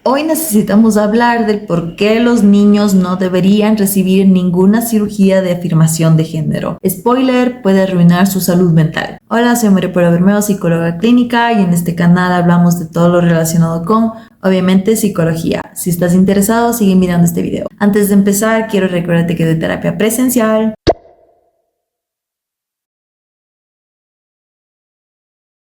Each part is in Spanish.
Hoy necesitamos hablar del por qué los niños no deberían recibir ninguna cirugía de afirmación de género. Spoiler, puede arruinar su salud mental. Hola, soy María Paula Bermeo, psicóloga clínica, y en este canal hablamos de todo lo relacionado con, obviamente, psicología. Si estás interesado, sigue mirando este video. Antes de empezar, quiero recordarte que doy terapia presencial.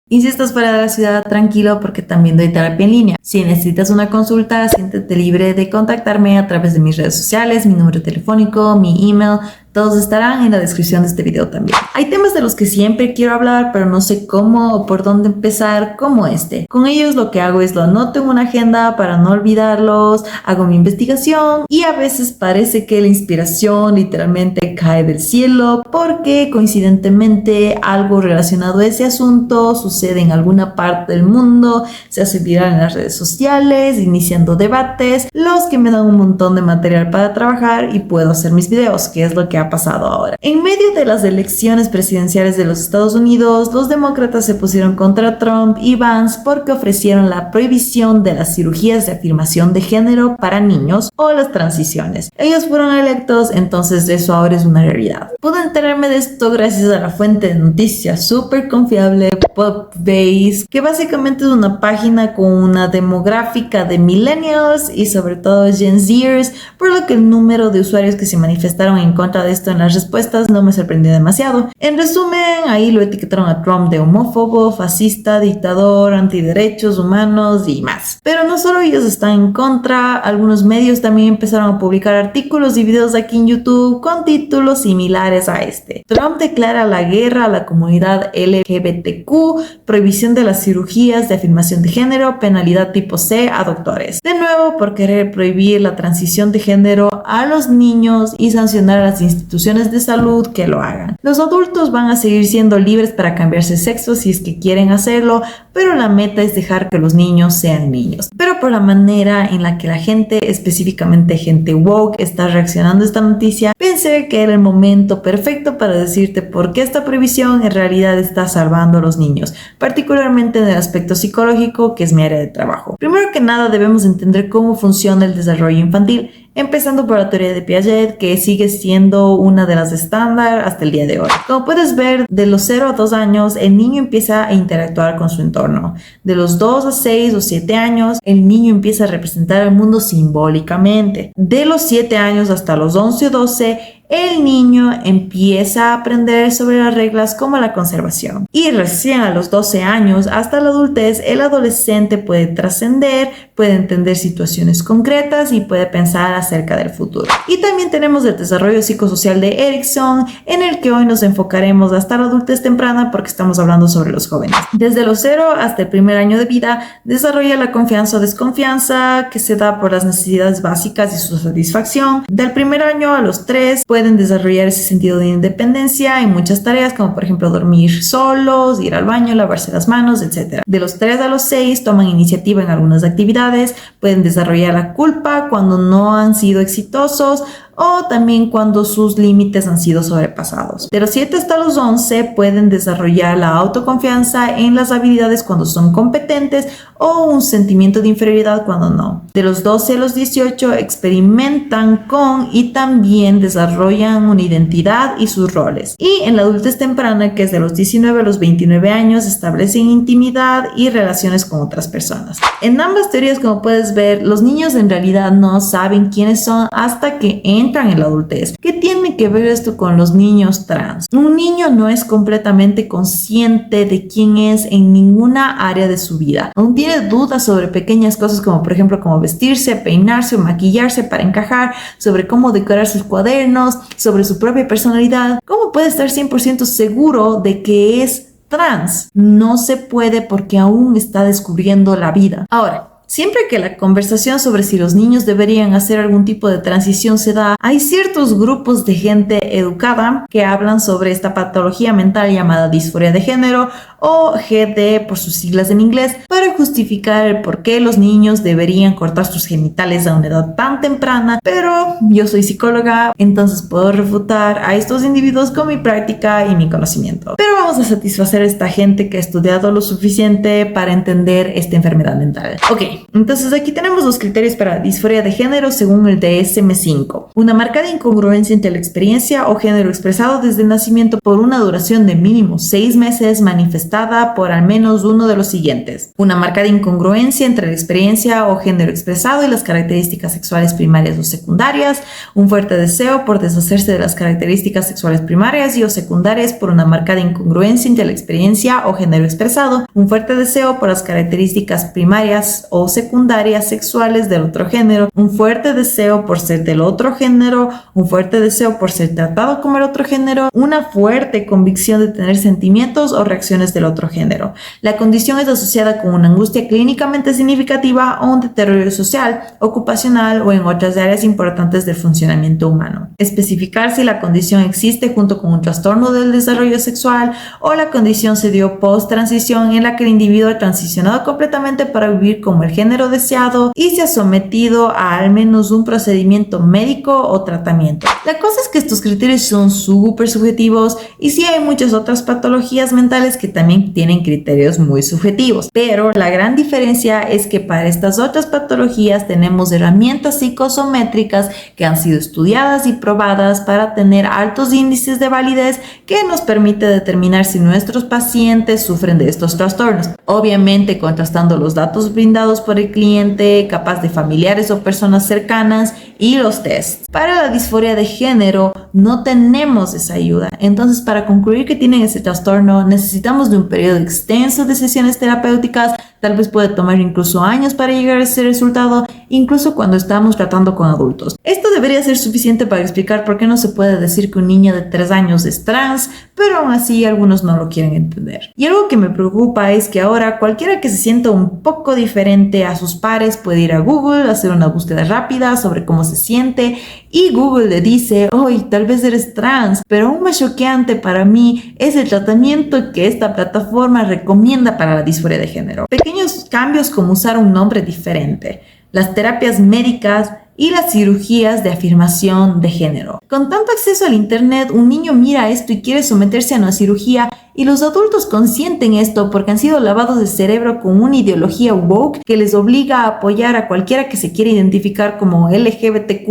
Y si estás fuera de la ciudad, tranquilo, porque también doy terapia en línea. Si necesitas una consulta, siéntete libre de contactarme a través de mis redes sociales, mi número telefónico, mi email. Todos estarán en la descripción de este video también. Hay temas de los que siempre quiero hablar, pero no sé cómo o por dónde empezar, como este. Con ellos lo que hago es lo anoto en una agenda para no olvidarlos, hago mi investigación y a veces parece que la inspiración literalmente cae del cielo porque coincidentemente algo relacionado a ese asunto sucede en alguna parte del mundo, se hace viral en las redes sociales, iniciando debates, los que me dan un montón de material para trabajar y puedo hacer mis videos, que es lo que ha pasado ahora. En medio de las elecciones presidenciales de los Estados Unidos, los demócratas se pusieron contra Trump y Vance porque ofrecieron la prohibición de las cirugías de afirmación de género para niños o las transiciones. Ellos fueron electos, entonces eso ahora es una realidad. Pude enterarme de esto gracias a la fuente de noticias súper confiable PopBase, que básicamente es una página con una demográfica de millennials y sobre todo Gen Zers, por lo que el número de usuarios que se manifestaron en contra de esto en las respuestas no me sorprendió demasiado. En resumen, ahí lo etiquetaron a Trump de homófobo, fascista, dictador, antiderechos humanos y más. Pero no solo ellos están en contra, algunos medios también empezaron a publicar artículos y videos aquí en YouTube con títulos similares a este. Trump declara la guerra a la comunidad LGBTQ, prohibición de las cirugías de afirmación de género, penalidad tipo C a doctores. De nuevo, por querer prohibir la transición de género a los niños y sancionar a las instituciones de salud que lo hagan. Los adultos van a seguir siendo libres para cambiarse sexo si es que quieren hacerlo, pero la meta es dejar que los niños sean niños. Pero por la manera en la que la gente, específicamente gente woke, está reaccionando a esta noticia, pensé que era el momento perfecto para decirte por qué esta prohibición en realidad está salvando a los niños, particularmente en el aspecto psicológico, que es mi área de trabajo. Primero que nada, debemos entender cómo funciona el desarrollo infantil, empezando por la teoría de Piaget, que sigue siendo una de las estándar hasta el día de hoy. Como puedes ver, de los 0 a 2 años, el niño empieza a interactuar con su entorno. De los 2 a 6 o 7 años, el niño empieza a representar el mundo simbólicamente. De los 7 años hasta los 11 o 12, el niño empieza a aprender sobre las reglas como la conservación. Y recién a los 12 años hasta la adultez, el adolescente puede trascender, puede entender situaciones concretas y puede pensar acerca del futuro. Y también tenemos el desarrollo psicosocial de Erikson, en el que hoy nos enfocaremos hasta la adultez temprana porque estamos hablando sobre los jóvenes. Desde los 0 hasta el primer año de vida, desarrolla la confianza o desconfianza que se da por las necesidades básicas y su satisfacción. Del primer año a los 3, pueden desarrollar ese sentido de independencia en muchas tareas, como por ejemplo dormir solos, ir al baño, lavarse las manos, etc. De los 3 a los 6 toman iniciativa en algunas actividades, pueden desarrollar la culpa cuando no han sido exitosos o también cuando sus límites han sido sobrepasados. De los 7 hasta los 11 pueden desarrollar la autoconfianza en las habilidades cuando son competentes o un sentimiento de inferioridad cuando no. De los 12 a los 18 experimentan con y también desarrollan una identidad y sus roles. Y en la adultez temprana, que es de los 19 a los 29 años, establecen intimidad y relaciones con otras personas. En ambas teorías, como puedes ver, los niños en realidad no saben quiénes son hasta que entran en la adultez. ¿Qué tiene que ver esto con los niños trans? Un niño no es completamente consciente de quién es en ninguna área de su vida. Aún tiene dudas sobre pequeñas cosas como por ejemplo cómo vestirse, peinarse o maquillarse para encajar, sobre cómo decorar sus cuadernos, sobre su propia personalidad. ¿Cómo puede estar 100% seguro de que es trans? No se puede porque aún está descubriendo la vida. Ahora, siempre que la conversación sobre si los niños deberían hacer algún tipo de transición se da, hay ciertos grupos de gente educada que hablan sobre esta patología mental llamada disforia de género o GD por sus siglas en inglés, para justificar el por qué los niños deberían cortar sus genitales a una edad tan temprana, pero yo soy psicóloga, entonces puedo refutar a estos individuos con mi práctica y mi conocimiento. Pero vamos a satisfacer a esta gente que ha estudiado lo suficiente para entender esta enfermedad mental. Ok, entonces aquí tenemos los criterios para disforia de género según el DSM-5. Una marcada incongruencia entre la experiencia o género expresado desde el nacimiento por una duración de mínimo 6 meses manifestada por al menos uno de los siguientes. Una marcada incongruencia entre la experiencia o género expresado y las características sexuales primarias o secundarias. Un fuerte deseo por deshacerse de las características sexuales primarias y o secundarias por una marcada incongruencia entre la experiencia o género expresado. Un fuerte deseo por las características primarias o secundarias sexuales del otro género. Un fuerte deseo por ser del otro género. Un fuerte deseo por ser tratado como el otro género. Una fuerte convicción de tener sentimientos o reacciones del otro género. La condición es asociada con una angustia clínicamente significativa o un deterioro social, ocupacional o en otras áreas importantes del funcionamiento humano. Especificar si la condición existe junto con un trastorno del desarrollo sexual o la condición se dio post-transición en la que el individuo ha transicionado completamente para vivir como el género deseado y se ha sometido a al menos un procedimiento médico o tratamiento. La cosa es que estos criterios son súper subjetivos y sí hay muchas otras patologías mentales que también tienen criterios muy subjetivos, pero la gran diferencia es que para estas otras patologías tenemos herramientas psicosométricas que han sido estudiadas y probadas para tener altos índices de validez que nos permite determinar si nuestros pacientes sufren de estos trastornos. Obviamente contrastando los datos brindados por el cliente, capaz de familiares o personas cercanas y los tests. Para la disforia de género no tenemos esa ayuda, entonces para concluir que tienen ese trastorno necesitamos de un periodo extenso de sesiones terapéuticas, tal vez puede tomar incluso años para llegar a ese resultado, incluso cuando estamos tratando con adultos. Esto debería ser suficiente para explicar por qué no se puede decir que un niño de 3 años es trans, pero aún así algunos no lo quieren entender. Y algo que me preocupa es que ahora cualquiera que se sienta un poco diferente a sus pares puede ir a Google, hacer una búsqueda rápida sobre cómo se siente y Google le dice, hoy tal vez eres trans, pero aún más choqueante para mí es el tratamiento que esta plataforma recomienda para la disforia de género. Pequeños cambios como usar un nombre diferente, las terapias médicas y las cirugías de afirmación de género. Con tanto acceso al internet, un niño mira esto y quiere someterse a una cirugía y los adultos consienten esto porque han sido lavados de cerebro con una ideología woke que les obliga a apoyar a cualquiera que se quiera identificar como LGBTQ+,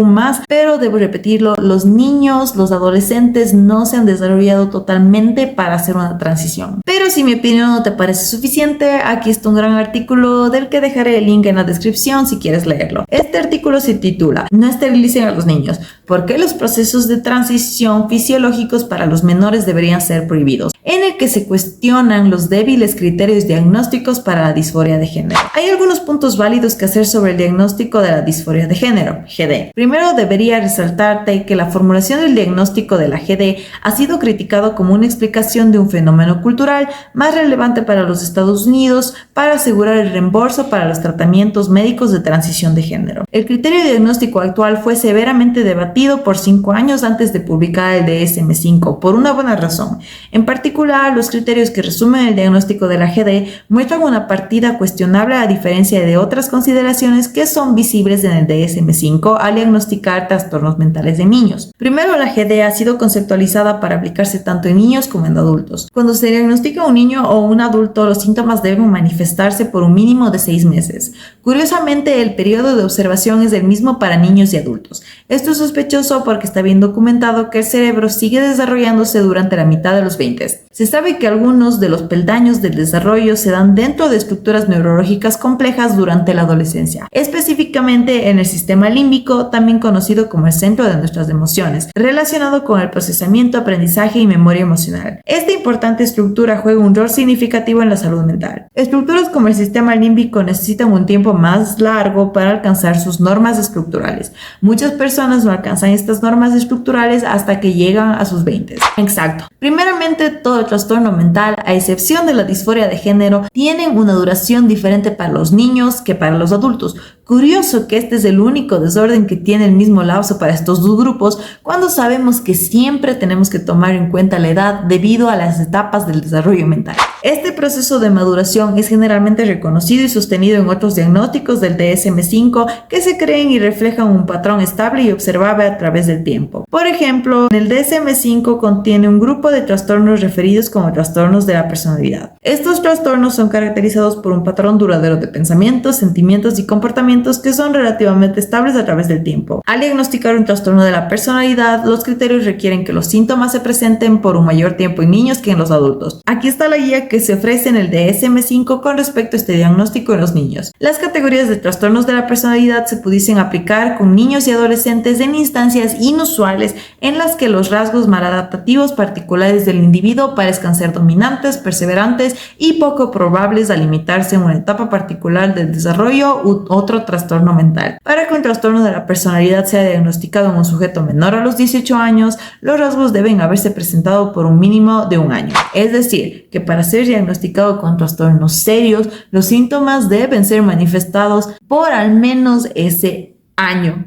pero debo repetirlo, los niños, los adolescentes no se han desarrollado totalmente para hacer una transición. Pero si mi opinión no te parece suficiente, aquí está un gran artículo del que dejaré el link en la descripción si quieres leerlo. Este artículo se titula "No esterilicen a los niños, ¿por qué los procesos de transición fisiológicos para los menores deberían ser prohibidos?", en el que se cuestionan los débiles criterios diagnósticos para la disforia de género. Hay algunos puntos válidos que hacer sobre el diagnóstico de la disforia de género, GD. Primero, debería resaltarte que la formulación del diagnóstico de la GD ha sido criticado como una explicación de un fenómeno cultural más relevante para los Estados Unidos para asegurar el reembolso para los tratamientos médicos de transición de género. El criterio diagnóstico actual fue severamente debatido por 5 años antes de publicar el DSM-5 por una buena razón. En particular, los criterios que resumen el diagnóstico de la GD muestran una partida cuestionable a diferencia de otras consideraciones que son visibles en el DSM-5 al diagnosticar trastornos mentales de niños. Primero, la GD ha sido conceptualizada para aplicarse tanto en niños como en adultos. Cuando se diagnostica a un niño o un adulto, los síntomas deben manifestarse por un mínimo de 6 meses. Curiosamente, el periodo de observación es el mismo para niños y adultos. Esto es sospechoso porque está bien documentado que el cerebro sigue desarrollándose durante la mitad de los 20. Se sabe que algunos de los peldaños del desarrollo se dan dentro de estructuras neurológicas complejas durante la adolescencia, específicamente en el sistema límbico, también conocido como el centro de nuestras emociones, relacionado con el procesamiento, aprendizaje y memoria emocional. Esta importante estructura juega un rol significativo en la salud mental. Estructuras como el sistema límbico necesitan un tiempo más largo para alcanzar sus normas estructurales. Muchas personas no alcanzan estas normas estructurales hasta que llegan a sus 20. Exacto. Primeramente, todo el trastorno mental, a excepción de la disforia de género, tienen una duración diferente para los niños que para los adultos. Curioso que este es el único desorden que tiene el mismo lapso para estos dos grupos, cuando sabemos que siempre tenemos que tomar en cuenta la edad debido a las etapas del desarrollo mental. Este proceso de maduración es generalmente reconocido y sostenido en otros diagnósticos del DSM-5 que se creen y reflejan un patrón estable y observable a través del tiempo. Por ejemplo, el DSM-5 contiene un grupo de trastornos referidos como trastornos de la personalidad. Estos trastornos son caracterizados por un patrón duradero de pensamientos, sentimientos y comportamientos que son relativamente estables a través del tiempo. Al diagnosticar un trastorno de la personalidad, los criterios requieren que los síntomas se presenten por un mayor tiempo en niños que en los adultos. Aquí está la guía que se ofrece en el DSM-5 con respecto a este diagnóstico en los niños. Las categorías de trastornos de la personalidad se pudiesen aplicar con niños y adolescentes en instancias inusuales en las que los rasgos maladaptativos particulares del individuo parezcan ser dominantes, perseverantes y poco probables a limitarse en una etapa particular del desarrollo u otro trastorno mental. Para que un trastorno de la personalidad sea diagnosticado en un sujeto menor a los 18 años, los rasgos deben haberse presentado por un mínimo de un año. Es decir, que para ser diagnosticado con trastornos serios, los síntomas deben ser manifestados por al menos ese año.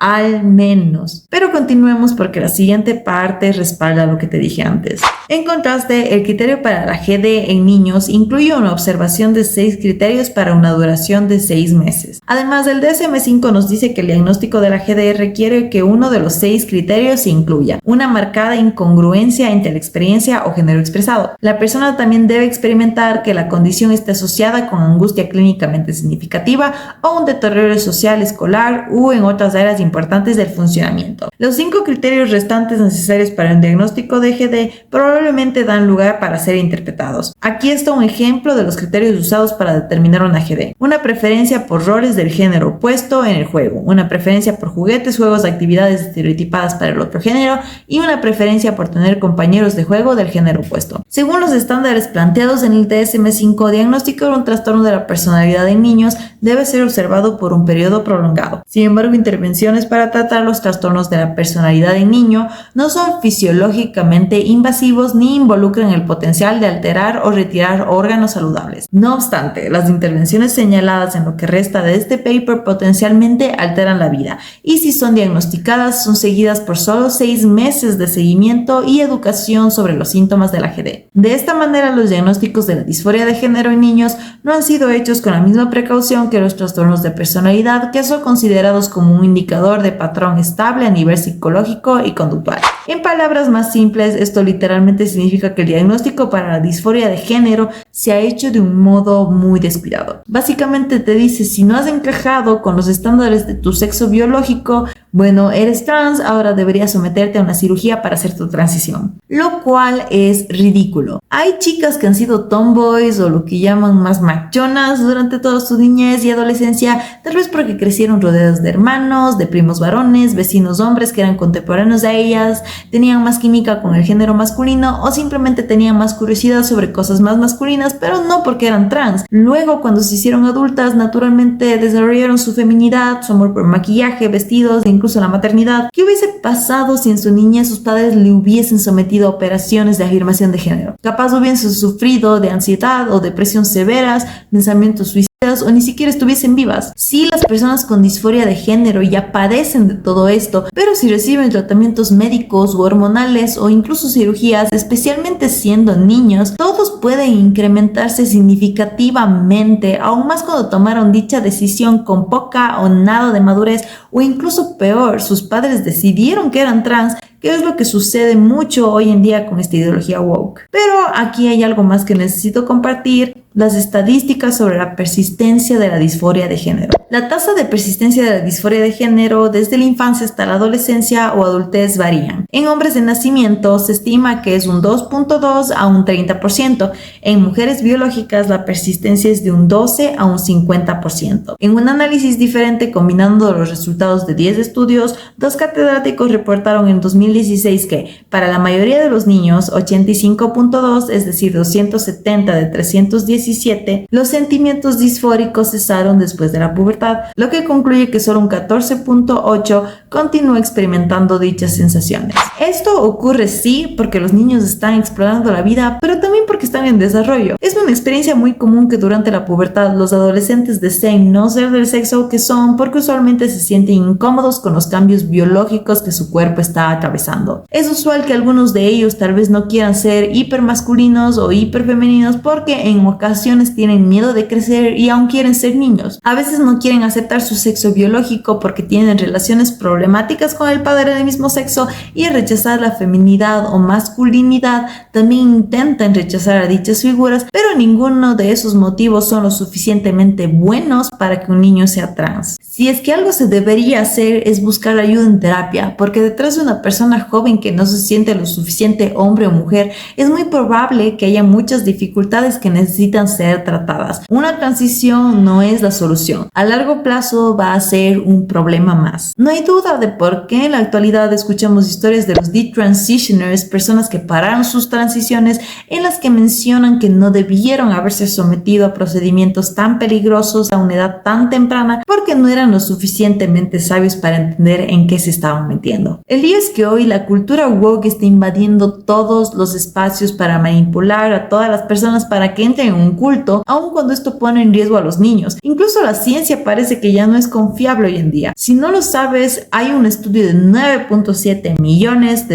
Al menos. Pero continuemos porque la siguiente parte respalda lo que te dije antes. En contraste, el criterio para la GD en niños incluye una observación de 6 criterios para una duración de 6 meses. Además, el DSM-5 nos dice que el diagnóstico de la GD requiere que uno de los 6 criterios se incluya una marcada incongruencia entre la experiencia o género expresado. La persona también debe experimentar que la condición esté asociada con angustia clínicamente significativa o un deterioro social, escolar u en otras áreas importantes del funcionamiento. Los 5 criterios restantes necesarios para un diagnóstico de GD probablemente dan lugar para ser interpretados. Aquí está un ejemplo de los criterios usados para determinar una GD. Una preferencia por roles del género opuesto en el juego, una preferencia por juguetes, juegos, actividades estereotipadas para el otro género y una preferencia por tener compañeros de juego del género opuesto. Según los estándares planteados en el DSM-5, diagnosticar un trastorno de la personalidad en niños debe ser observado por un periodo prolongado. Sin embargo, intervenciones para tratar los trastornos de la personalidad en niño no son fisiológicamente invasivos ni involucran el potencial de alterar o retirar órganos saludables. No obstante, las intervenciones señaladas en lo que resta de este paper potencialmente alteran la vida y si son diagnosticadas son seguidas por solo 6 meses de seguimiento y educación sobre los síntomas de la GD. De esta manera, los diagnósticos de la disforia de género en niños no han sido hechos con la misma precaución que los trastornos de personalidad, que son considerados como un indicador de patrón estable a nivel psicológico y conductual. En palabras más simples, esto literalmente significa que el diagnóstico para la disforia de género se ha hecho de un modo muy descuidado. Básicamente te dice, si no has encajado con los estándares de tu sexo biológico, bueno, eres trans, ahora deberías someterte a una cirugía para hacer tu transición. Lo cual es ridículo. Hay chicas que han sido tomboys o lo que llaman más machonas durante toda su niñez y adolescencia, tal vez porque crecieron rodeadas de hermanos, de primos varones, vecinos hombres que eran contemporáneos a ellas, tenían más química con el género masculino o simplemente tenían más curiosidad sobre cosas más masculinas, pero no porque eran trans. Luego, cuando se hicieron adultas, naturalmente desarrollaron su feminidad, su amor por maquillaje, vestidos, incluso la maternidad. ¿Qué hubiese pasado si en su niñez sus padres le hubiesen sometido a operaciones de afirmación de género? Capaz hubiesen sufrido de ansiedad o depresión severas, pensamientos suicidas o ni siquiera estuviesen vivas. Sí, las personas con disforia de género ya padecen de todo esto, pero si reciben tratamientos médicos o hormonales o incluso cirugías, especialmente siendo niños, todos pueden incrementarse significativamente, aún más cuando tomaron dicha decisión con poca o nada de madurez, o incluso peor, sus padres decidieron que eran trans, que es lo que sucede mucho hoy en día con esta ideología woke. Pero aquí hay algo más que necesito compartir: las estadísticas sobre la persistencia de la disforia de género. La tasa de persistencia de la disforia de género desde la infancia hasta la adolescencia o adultez varían. En hombres de nacimiento se estima que es un 2.2 a un 30%. En mujeres biológicas la persistencia es de un 12 a un 50%. En un análisis diferente combinando los resultados de 10 estudios, 2 catedráticos reportaron en 2016 que para la mayoría de los niños 85.2, es decir 270 de 310 2017, los sentimientos disfóricos cesaron después de la pubertad, lo que concluye que solo un 14.8% continúa experimentando dichas sensaciones. Esto ocurre sí porque los niños están explorando la vida, pero también porque están en desarrollo. Es una experiencia muy común que durante la pubertad los adolescentes deseen no ser del sexo que son porque usualmente se sienten incómodos con los cambios biológicos que su cuerpo está atravesando. Es usual que algunos de ellos tal vez no quieran ser hipermasculinos o hiperfemeninos porque en ocasiones tienen miedo de crecer y aún quieren ser niños. A veces no quieren aceptar su sexo biológico porque tienen relaciones problemáticas con el padre del mismo sexo, y al rechazar la feminidad o masculinidad también intentan rechazar a dichas figuras, pero ninguno de esos motivos son lo suficientemente buenos para que un niño sea trans. Si es que algo se debería hacer es buscar ayuda en terapia, porque detrás de una persona joven que no se siente lo suficiente hombre o mujer, es muy probable que haya muchas dificultades que necesitan ser tratadas. Una transición no es la solución. A largo plazo va a ser un problema más. No hay duda de por qué en la actualidad escuchamos historias de los detransitioners, personas que pararon sus transiciones, en las que mencionan que no debieron haberse sometido a procedimientos tan peligrosos a una edad tan temprana porque no eran lo suficientemente sabios para entender en qué se estaban metiendo. El lío es que hoy la cultura woke está invadiendo todos los espacios para manipular a todas las personas para que entren en un culto, aun cuando esto pone en riesgo a los niños. Incluso la ciencia parece que ya no es confiable hoy en día. Si no lo sabes, hay un estudio de $9.7 millones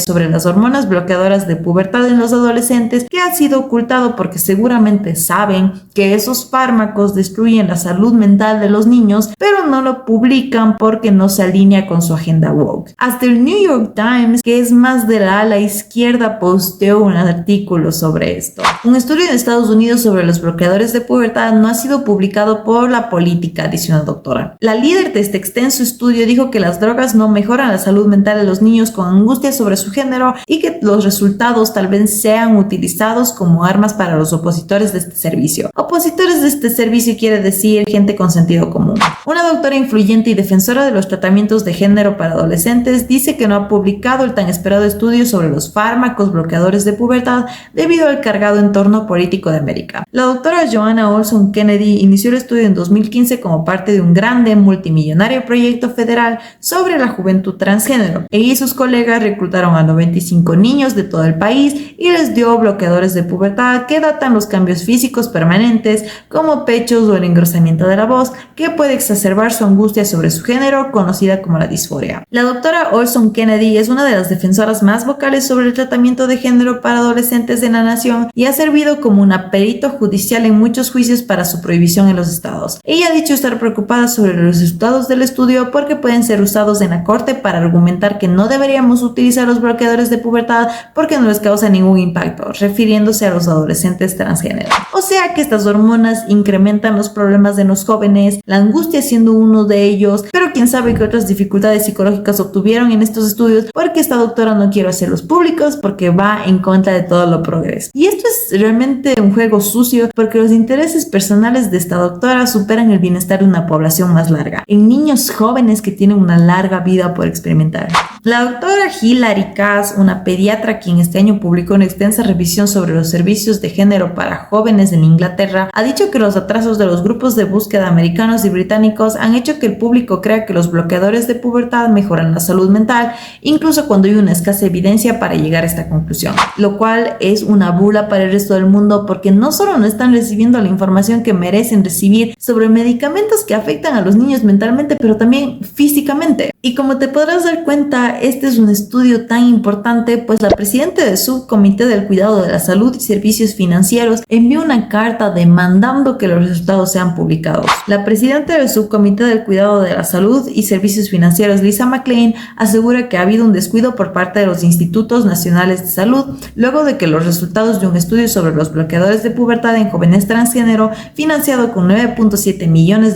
sobre las hormonas bloqueadoras de pubertad en los adolescentes que ha sido ocultado porque seguramente saben que esos fármacos destruyen la salud mental de los niños, pero no lo publican porque no se alinea con su agenda woke. Hasta el New York Times, que es más de la ala izquierda, posteó un artículo sobre esto. Un estudio en Estados Unidos sobre los bloqueadores de pubertad no ha sido publicado por la política, dice una doctora. La líder de este extenso estudio dijo que las drogas no mejoran la salud mental de los niños con angustia sobre su género y que los resultados tal vez sean utilizados como armas para los opositores de este servicio. Opositores de este servicio quiere decir gente con sentido común. Una doctora influyente y defensora de los tratamientos de género para adolescentes dice que no ha publicado el tan esperado estudio sobre los fármacos bloqueadores de pubertad debido al cargado entorno político de América. La doctora Joanna Olson Kennedy inició el estudio en 2015 como parte de un grande multimillonario proyecto federal sobre la juventud transgénero. Ella y sus colegas reclutaron a 95 niños de todo el país y les dio bloqueadores de pubertad que datan los cambios físicos permanentes como pechos o el engrosamiento de la voz, que puede exacerbar su angustia sobre su género, conocida como la disforia. La doctora Olson Kennedy es una de las defensoras más vocales sobre el tratamiento de género para adolescentes de la nación y ha servido como una perito judicial en muchos juicios para su prohibición en los estados. Ella ha dicho estar preocupada sobre los resultados del estudio porque pueden ser usados en la corte para argumentar que no deberíamos utilizar los bloqueadores de pubertad porque no les causa ningún impacto, refiriéndose a los adolescentes transgénero. O sea que estas hormonas incrementan los problemas de los jóvenes, la angustia siendo uno de ellos, pero quién sabe qué otras dificultades psicológicas obtuvieron en estos estudios porque esta doctora no quiere hacerlos públicos porque va en contra de todo lo progreso. Y esto es realmente un juego sucio porque los intereses personales de esta doctora superan el bienestar de una población más larga, en niños jóvenes que tienen una larga vida por experimentar. La doctora Hilary Cass, una pediatra quien este año publicó una extensa revisión sobre los servicios de género para jóvenes en Inglaterra, ha dicho que los atrasos de los grupos de búsqueda americanos y británicos han hecho que el público crea que los bloqueadores de pubertad mejoran la salud mental, incluso cuando hay una escasa evidencia para llegar a esta conclusión, lo cual es una burla para el resto del mundo porque no solo no están recibiendo la información que merecen recibir sobre medicamentos que afectan a los niños mentalmente, pero también físicamente. Y como te podrás dar cuenta, este es un estudio tan importante, pues la presidenta del Subcomité del Cuidado de la Salud y Servicios Financieros envió una carta demandando que los resultados sean publicados. La presidenta del Subcomité del Cuidado de la Salud y Servicios Financieros, Lisa McLean, asegura que ha habido un descuido por parte de los Institutos Nacionales de Salud, luego de que los resultados de un estudio sobre los bloqueadores de pubertad en jóvenes transgénero, financiado con $9.7 millones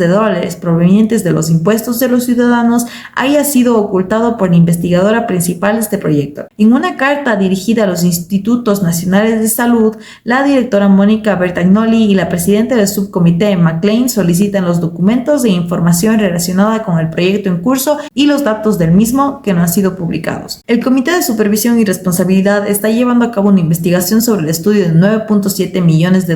provenientes de los impuestos de los ciudadanos, haya haya sido ocultado por la investigadora principal de este proyecto. En una carta dirigida a los institutos nacionales de salud, la directora Mónica Bertagnolli y la presidenta del subcomité McLean solicitan los documentos e información relacionada con el proyecto en curso y los datos del mismo que no han sido publicados. El Comité de Supervisión y Responsabilidad está llevando a cabo una investigación sobre el estudio de $9.7 millones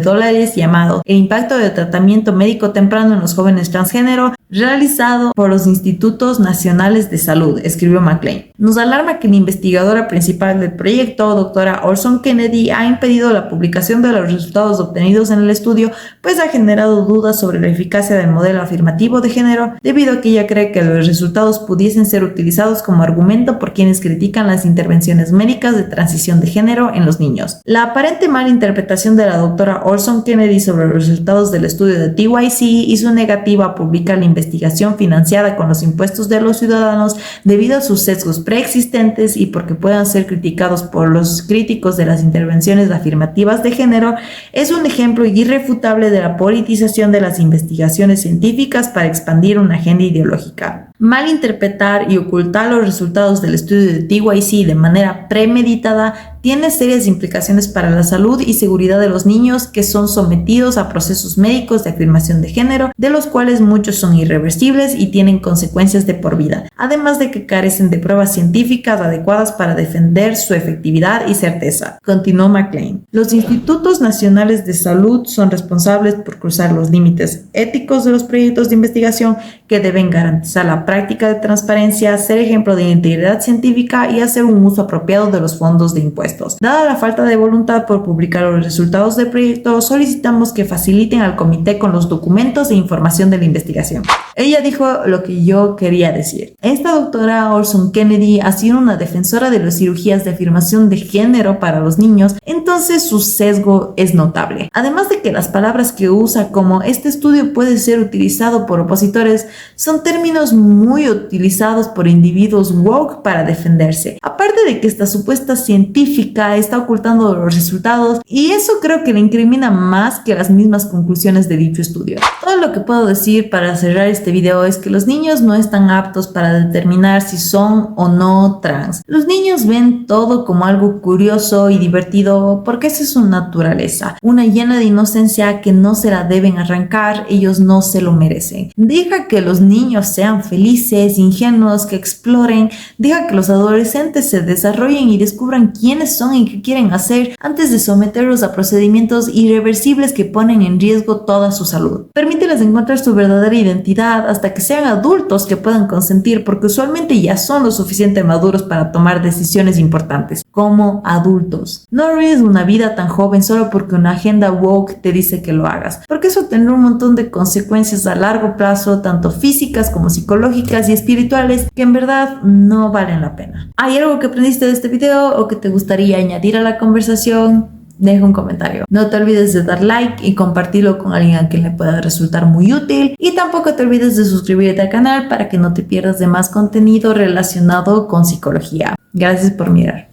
llamado El impacto del tratamiento médico temprano en los jóvenes transgénero, realizado por los Institutos Nacionales de Salud, escribió McLean. Nos alarma que la investigadora principal del proyecto, doctora Orson Kennedy, ha impedido la publicación de los resultados obtenidos en el estudio, pues ha generado dudas sobre la eficacia del modelo afirmativo de género, debido a que ella cree que los resultados pudiesen ser utilizados como argumento por quienes critican las intervenciones médicas de transición de género en los niños. La aparente mala interpretación de la doctora Orson Kennedy sobre los resultados del estudio de TYC y su negativa a publicar la investigación financiada con los impuestos de los ciudadanos debido a sus sesgos preexistentes y porque puedan ser criticados por los críticos de las intervenciones afirmativas de género es un ejemplo irrefutable de la politización de las investigaciones científicas para expandir una agenda ideológica. Malinterpretar y ocultar los resultados del estudio de TYC de manera premeditada tiene serias implicaciones para la salud y seguridad de los niños que son sometidos a procesos médicos de afirmación de género, de los cuales muchos son irreversibles y tienen consecuencias de por vida, además de que carecen de pruebas científicas adecuadas para defender su efectividad y certeza, continuó McLean. Los institutos nacionales de salud son responsables por cruzar los límites éticos de los proyectos de investigación que deben garantizar la práctica de transparencia, ser ejemplo de integridad científica y hacer un uso apropiado de los fondos de impuestos. Dada la falta de voluntad por publicar los resultados del proyecto, solicitamos que faciliten al comité con los documentos e información de la investigación. Ella dijo lo que yo quería decir. Esta doctora Orson Kennedy ha sido una defensora de las cirugías de afirmación de género para los niños, entonces su sesgo es notable. Además de que las palabras que usa como este estudio puede ser utilizado por opositores son términos muy utilizados por individuos woke para defenderse. Aparte de que esta supuesta científica está ocultando los resultados y eso creo que le incrimina más que las mismas conclusiones de dicho estudio. Todo lo que puedo decir para cerrar este video es que los niños no están aptos para determinar si son o no trans. Los niños ven todo como algo curioso y divertido porque esa es su naturaleza, una llena de inocencia que no se la deben arrancar, ellos no se lo merecen. Deja que los niños sean felices, ingenuos, que exploren, deja que los adolescentes se desarrollen y descubran quiénes son y qué quieren hacer antes de someterlos a procedimientos irreversibles que ponen en riesgo toda su salud. Permíteles encontrar su verdadera identidad hasta que sean adultos que puedan consentir, porque usualmente ya son lo suficiente maduros para tomar decisiones importantes como adultos. No arruines una vida tan joven solo porque una agenda woke te dice que lo hagas, porque eso tendrá un montón de consecuencias a largo plazo, tanto físicas como psicológicas y espirituales, que en verdad no valen la pena. ¿Hay algo que aprendiste de este video o que te gustaría añadir a la conversación? Deja un comentario. No te olvides de dar like y compartirlo con alguien a quien le pueda resultar muy útil. Y tampoco te olvides de suscribirte al canal para que no te pierdas de más contenido relacionado con psicología. Gracias por mirar.